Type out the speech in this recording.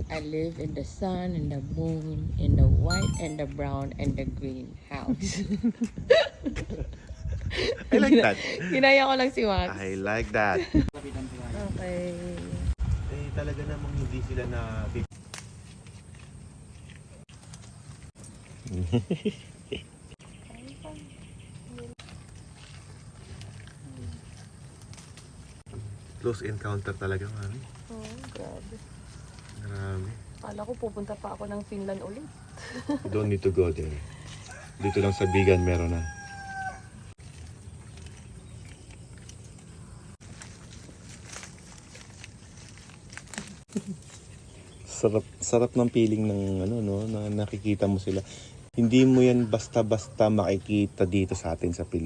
I live in the sun and the moon, in the white and the brown and the green house. I like that. Ginaya ko lang si Max. I like that. Okay. Eh, talaga namang hindi sila na... Close encounter talaga, mami. Oh, grabe. Grabe. Kala ko pupunta pa ako ng Finland ulit. You don't need to go there. Dito lang sa Bigan meron na. Sarap ng feeling ng ano no, na nakikita mo sila. Hindi mo yan basta-basta makikita dito sa atin sa Pilipinas.